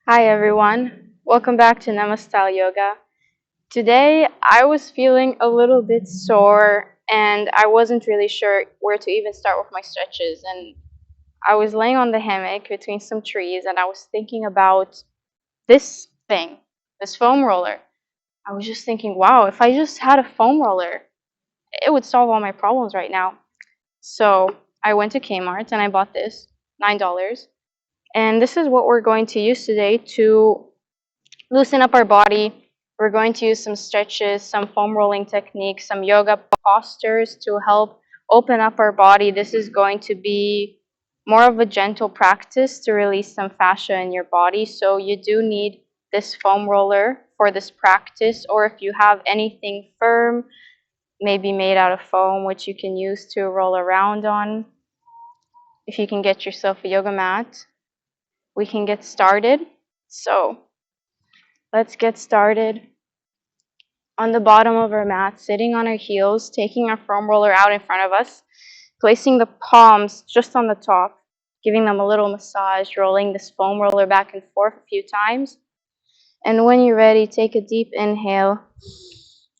Hi everyone, welcome back to Nema Style Yoga. Today I was feeling a little bit sore and I wasn't really sure where to even start with my stretches, and I was laying on the hammock between some trees and I was thinking about this thing, this foam roller. I was just thinking, wow, if I just had a foam roller, it would solve all my problems right now. So I went to Kmart and I bought this, $9. And this is what we're going to use today to loosen up our body. We're going to use some stretches, some foam rolling techniques, some yoga postures to help open up our body. This is going to be more of a gentle practice to release some fascia in your body. So you do need this foam roller for this practice, or if you have anything firm, maybe made out of foam, which you can use to roll around on. If you can get yourself a yoga mat, we can get started. So let's get started. On the bottom of our mat, sitting on our heels, taking our foam roller out in front of us, placing the palms just on the top, giving them a little massage, rolling this foam roller back and forth a few times. And when you're ready, take a deep inhale.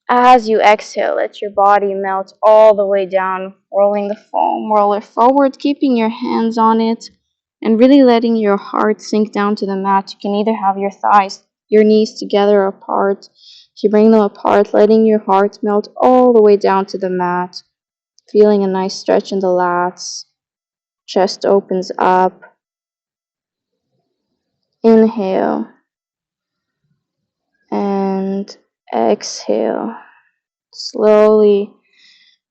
As you exhale, let your body melt all the way down, rolling the foam roller forward, keeping your hands on it, and really letting your heart sink down to the mat. You can either have your thighs, your knees together or apart. If you bring them apart, letting your heart melt all the way down to the mat, feeling a nice stretch in the lats. Chest opens up. Inhale and exhale. Slowly,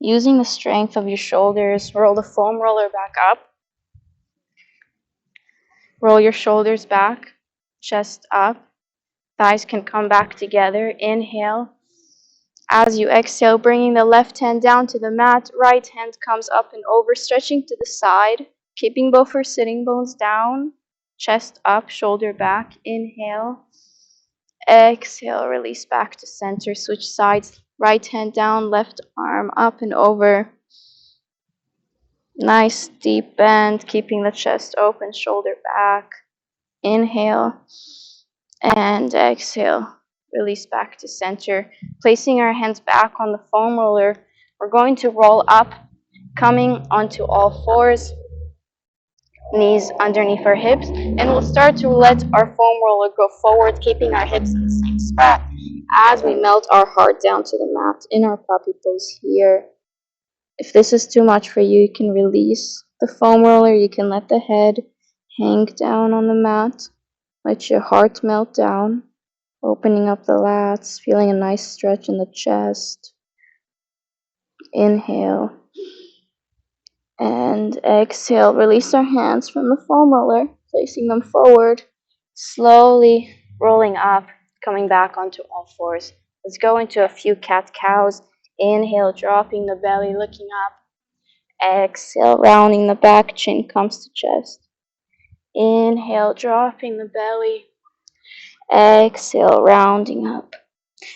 using the strength of your shoulders, roll the foam roller back up. Roll your shoulders back, chest up. Thighs can come back together. Inhale. As you exhale, bringing the left hand down to the mat, right hand comes up and over, stretching to the side, keeping both our sitting bones down, chest up, shoulder back. Inhale. Exhale, release back to center. Switch sides, right hand down, left arm up and over. Nice deep bend, keeping the chest open, shoulder back. Inhale and exhale. Release back to center. Placing our hands back on the foam roller, we're going to roll up, coming onto all fours, knees underneath our hips, and we'll start to let our foam roller go forward, keeping our hips in the same spot as we melt our heart down to the mat in our puppy pose here. If this is too much for you, you can release the foam roller. You can let the head hang down on the mat. Let your heart melt down, opening up the lats, feeling a nice stretch in the chest. Inhale and exhale. Release our hands from the foam roller, placing them forward, slowly rolling up, coming back onto all fours. Let's go into a few cat-cows. Inhale, dropping the belly, looking up. Exhale, rounding the back, chin comes to chest. Inhale, dropping the belly. Exhale, rounding up.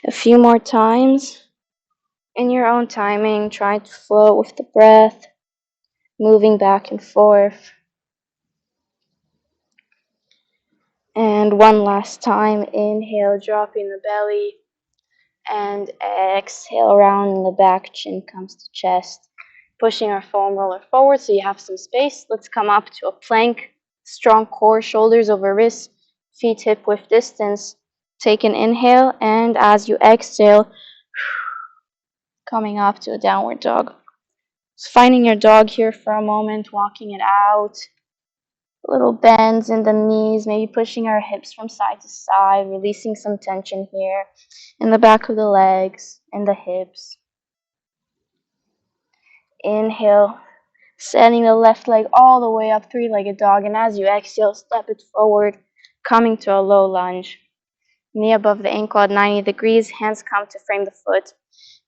A few more times. In your own timing, try to flow with the breath, moving back and forth. And one last time, inhale, dropping the belly. And exhale, rounding the back, chin comes to chest. Pushing our foam roller forward so you have some space. Let's come up to a plank. Strong core, shoulders over wrists, feet hip width distance. Take an inhale, and as you exhale, coming up to a downward dog. Just finding your dog here for a moment, walking it out. Little bends in the knees, maybe pushing our hips from side to side, releasing some tension here in the back of the legs and the hips. Inhale, sending the left leg all the way up, three-legged dog, and as you exhale, step it forward, coming to a low lunge. Knee above the ankle at 90 degrees, hands come to frame the foot.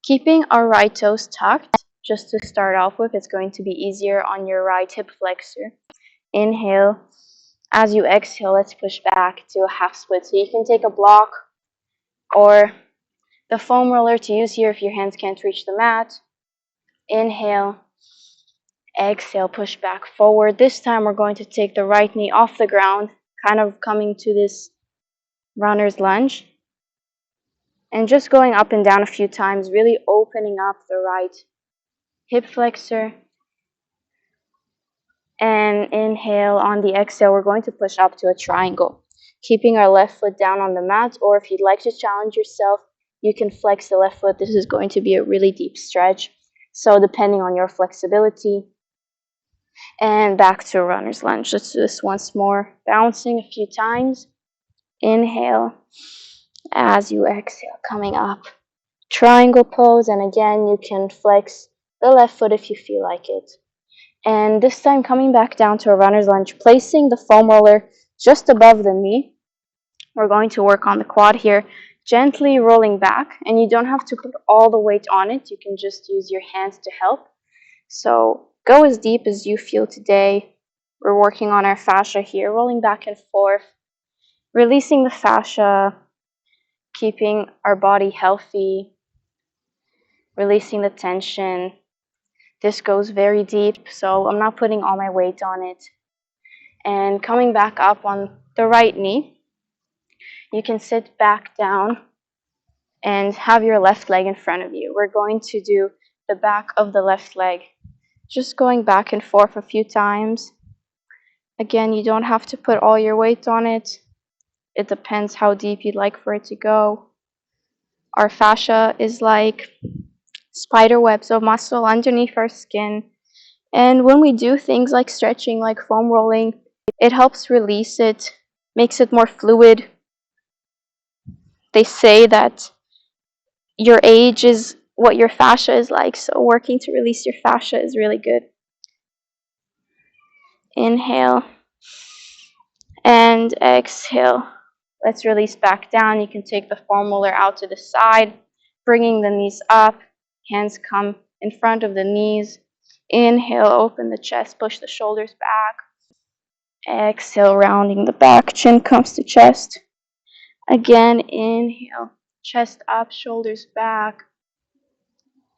Keeping our right toes tucked, just to start off with, it's going to be easier on your right hip flexor. Inhale. As you exhale, let's push back to a half split. So you can take a block or the foam roller to use here if your hands can't reach the mat. Inhale. Exhale, push back forward. This time we're going to take the right knee off the ground, kind of coming to this runner's lunge, and just going up and down a few times, really opening up the right hip flexor. And inhale. On the exhale, we're going to push up to a triangle, keeping our left foot down on the mat, or if you'd like to challenge yourself, you can flex the left foot. This is going to be a really deep stretch, so depending on your flexibility. And back to a runner's lunge. Let's do this once more, bouncing a few times. Inhale. As you exhale, coming up, triangle pose, and again, you can flex the left foot if you feel like it. And this time coming back down to a runner's lunge, placing the foam roller just above the knee. We're going to work on the quad here, gently rolling back, and you don't have to put all the weight on it. You can just use your hands to help. So go as deep as you feel today. We're working on our fascia here, rolling back and forth, releasing the fascia, keeping our body healthy, releasing the tension. This goes very deep, so I'm not putting all my weight on it. And coming back up on the right knee, you can sit back down and have your left leg in front of you. We're going to do the back of the left leg, just going back and forth a few times. Again, you don't have to put all your weight on it. It depends how deep you'd like for it to go. Our fascia is like spider webs of muscle underneath our skin. And when we do things like stretching, like foam rolling, it helps release it, makes it more fluid. They say that your age is what your fascia is like, so working to release your fascia is really good. Inhale and exhale. Let's release back down. You can take the foam roller out to the side, bringing the knees up. Hands come in front of the knees. Inhale, open the chest, push the shoulders back. Exhale, rounding the back, chin comes to chest. Again, inhale, chest up, shoulders back.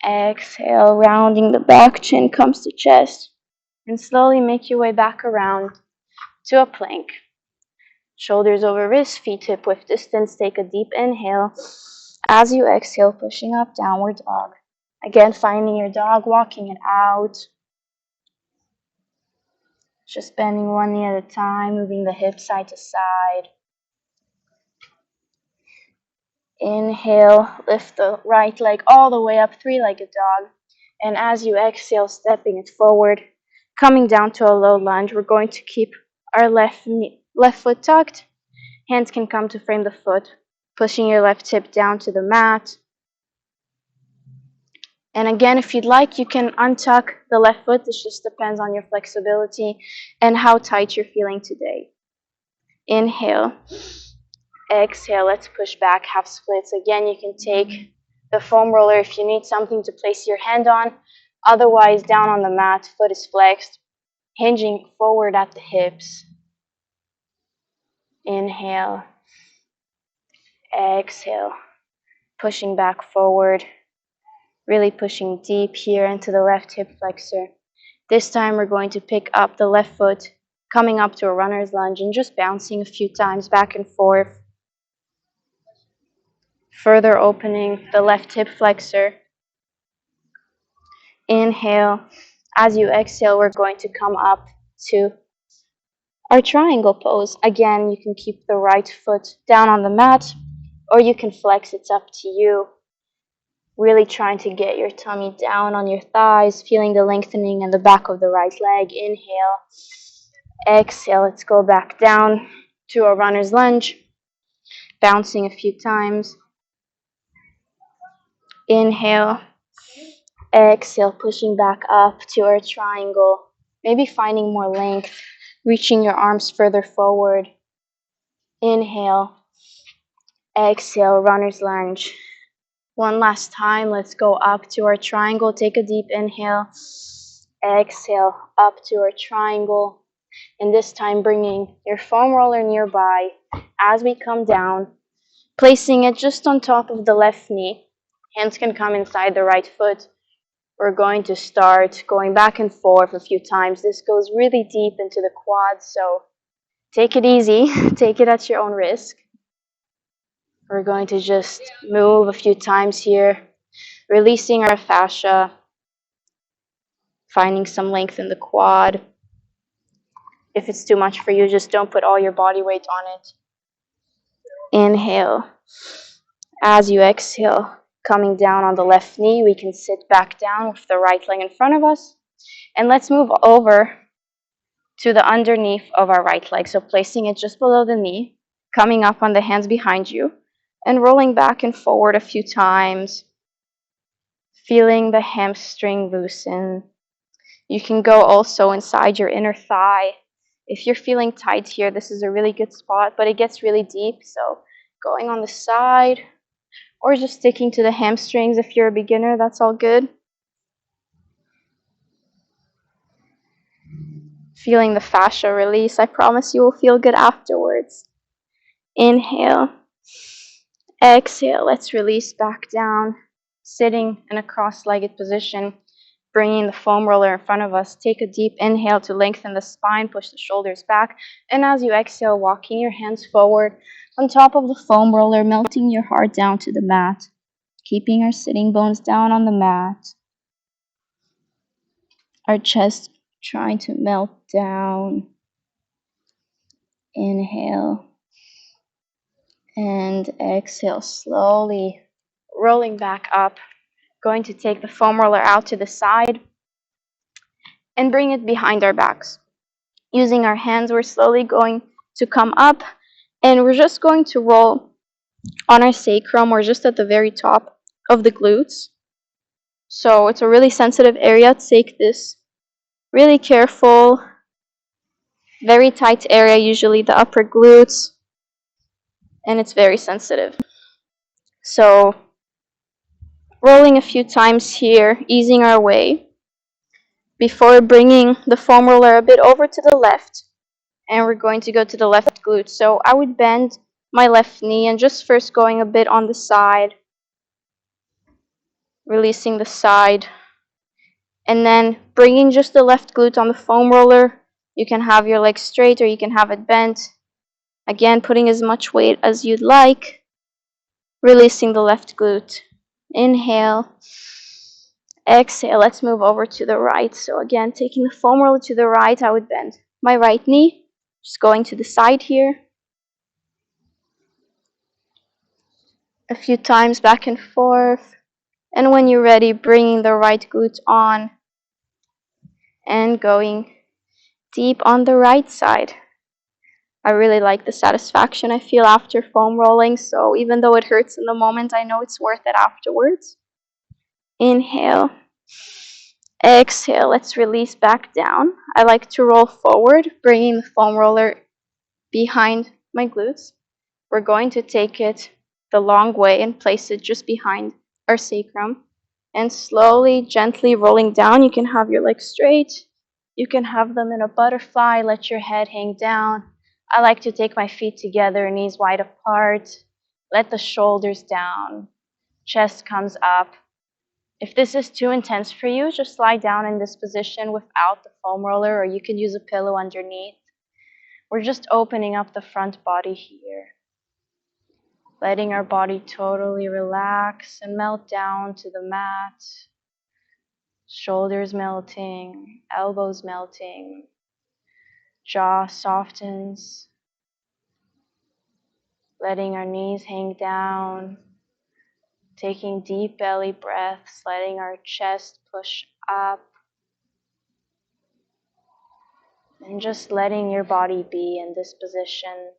Exhale, rounding the back, chin comes to chest. And slowly make your way back around to a plank. Shoulders over wrists, feet hip width distance. Take a deep inhale. As you exhale, pushing up, downward dog. Again, finding your dog, walking it out. Just bending one knee at a time, moving the hips side to side. Inhale, lift the right leg all the way up, three-legged dog. And as you exhale, stepping it forward, coming down to a low lunge. We're going to keep our left foot tucked. Hands can come to frame the foot, pushing your left hip down to the mat. And again, if you'd like, you can untuck the left foot. This just depends on your flexibility and how tight you're feeling today. Inhale. Exhale. Let's push back, half splits. Again, you can take the foam roller if you need something to place your hand on. Otherwise, down on the mat, foot is flexed, hinging forward at the hips. Inhale. Exhale. Pushing back forward. Really pushing deep here into the left hip flexor. This time we're going to pick up the left foot, coming up to a runner's lunge and just bouncing a few times back and forth. Further opening the left hip flexor. Inhale. As you exhale, we're going to come up to our triangle pose. Again, you can keep the right foot down on the mat, or you can flex. It's up to you. Really trying to get your tummy down on your thighs, feeling the lengthening in the back of the right leg. Inhale. Exhale. Let's go back down to a runner's lunge, bouncing a few times. Inhale. Exhale, pushing back up to our triangle. Maybe finding more length, reaching your arms further forward. Inhale. Exhale, runner's lunge. One last time, let's go up to our triangle. Take a deep inhale. Exhale, up to our triangle. And this time, bringing your foam roller nearby as we come down, placing it just on top of the left knee. Hands can come inside the right foot. We're going to start going back and forth a few times. This goes really deep into the quads, so take it easy. Take it at your own risk. We're going to just move a few times here, releasing our fascia, finding some length in the quad. If it's too much for you, just don't put all your body weight on it. Inhale. As you exhale, coming down on the left knee, we can sit back down with the right leg in front of us. And let's move over to the underneath of our right leg. So placing it just below the knee, coming up on the hands behind you, and rolling back and forward a few times, feeling the hamstring loosen. You can go also inside your inner thigh. If you're feeling tight here, this is a really good spot, but it gets really deep. So going on the side, or just sticking to the hamstrings. If you're a beginner, that's all good. Feeling the fascia release. I promise you will feel good afterwards. Inhale. Exhale. Let's release back down. Sitting in a cross-legged position, bringing the foam roller in front of us. Take a deep inhale to lengthen the spine, push the shoulders back. And as you exhale, walking your hands forward on top of the foam roller, melting your heart down to the mat. Keeping our sitting bones down on the mat. Our chest trying to melt down. Inhale. And exhale, slowly rolling back up. Going to take the foam roller out to the side and bring it behind our backs. Using our hands, we're slowly going to come up and we're just going to roll on our sacrum or just at the very top of the glutes. So it's a really sensitive area. Take this really careful, very tight area, usually the upper glutes, and it's very sensitive. So rolling a few times here, easing our way before bringing the foam roller a bit over to the left, and we're going to go to the left glute. So I would bend my left knee and just first going a bit on the side, releasing the side, and then bringing just the left glute on the foam roller. You can have your leg straight or you can have it bent. Again, putting as much weight as you'd like, releasing the left glute. Inhale. Exhale. Let's move over to the right. So again, taking the foam roller to the right, I would bend my right knee, just going to the side here. A few times back and forth. And when you're ready, bringing the right glute on and going deep on the right side. I really like the satisfaction I feel after foam rolling, so even though it hurts in the moment, I know it's worth it afterwards. Inhale. Exhale. Let's release back down. I like to roll forward, bringing the foam roller behind my glutes. We're going to take it the long way and place it just behind our sacrum. And slowly, gently rolling down. You can have your legs straight. You can have them in a butterfly. Let your head hang down. I like to take my feet together, knees wide apart. Let the shoulders down. Chest comes up. If this is too intense for you, just lie down in this position without the foam roller, or you can use a pillow underneath. We're just opening up the front body here. Letting our body totally relax and melt down to the mat. Shoulders melting, elbows melting, jaw softens. Letting our knees hang down. Taking deep belly breaths, letting our chest push up. And just letting your body be in this position.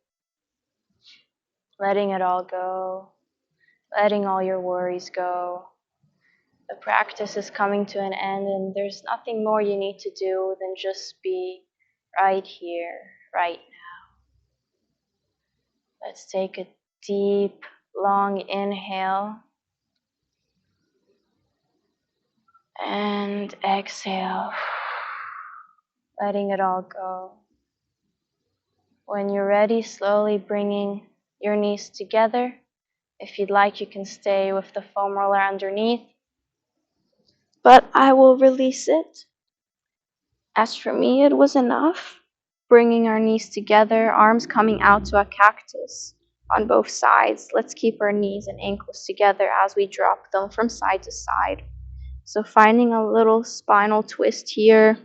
Letting it all go. Letting all your worries go. The practice is coming to an end and there's nothing more you need to do than just be right here, right now. Let's take a deep, long inhale. And exhale. Letting it all go. When you're ready, slowly bringing your knees together. If you'd like, you can stay with the foam roller underneath. But I will release it. As for me, it was enough. Bringing our knees together, arms coming out to a cactus. on both sides. Let's keep our knees and ankles together as we drop them from side to side. So finding a little spinal twist here.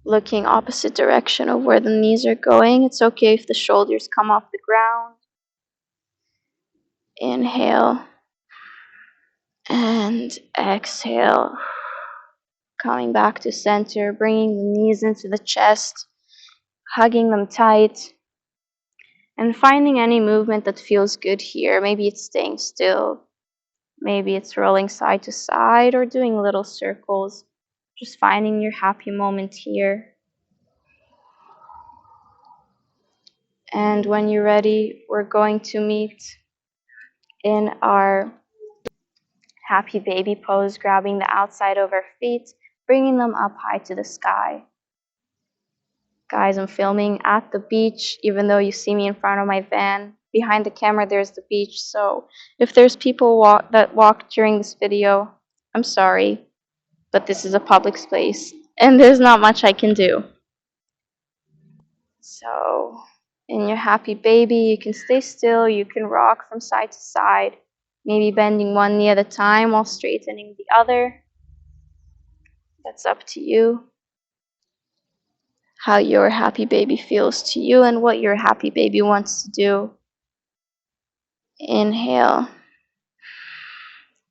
Looking opposite direction of where the knees are going. It's okay if the shoulders come off the ground. Inhale and exhale. Coming back to center, bringing the knees into the chest, hugging them tight, and finding any movement that feels good here. Maybe it's staying still, maybe it's rolling side to side or doing little circles. Just finding your happy moment here. And when you're ready, we're going to meet in our happy baby pose, grabbing the outside of our feet, bringing them up high to the sky. Guys, I'm filming at the beach, even though you see me in front of my van. Behind the camera, there's the beach, so if there's people that walk during this video, I'm sorry, but this is a public space, and there's not much I can do. So, in your happy baby, you can stay still, you can rock from side to side, maybe bending one knee at a time while straightening the other. That's up to you. How your happy baby feels to you and what your happy baby wants to do. Inhale.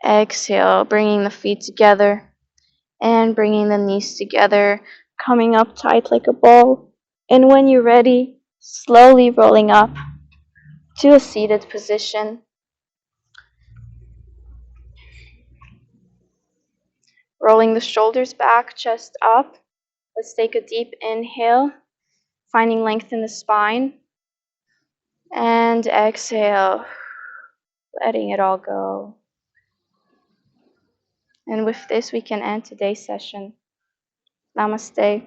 Exhale, bringing the feet together and bringing the knees together, coming up tight like a ball. And when you're ready, slowly rolling up to a seated position. Rolling the shoulders back, chest up. Let's take a deep inhale, finding length in the spine. And exhale, letting it all go. And with this, we can end today's session. Namaste.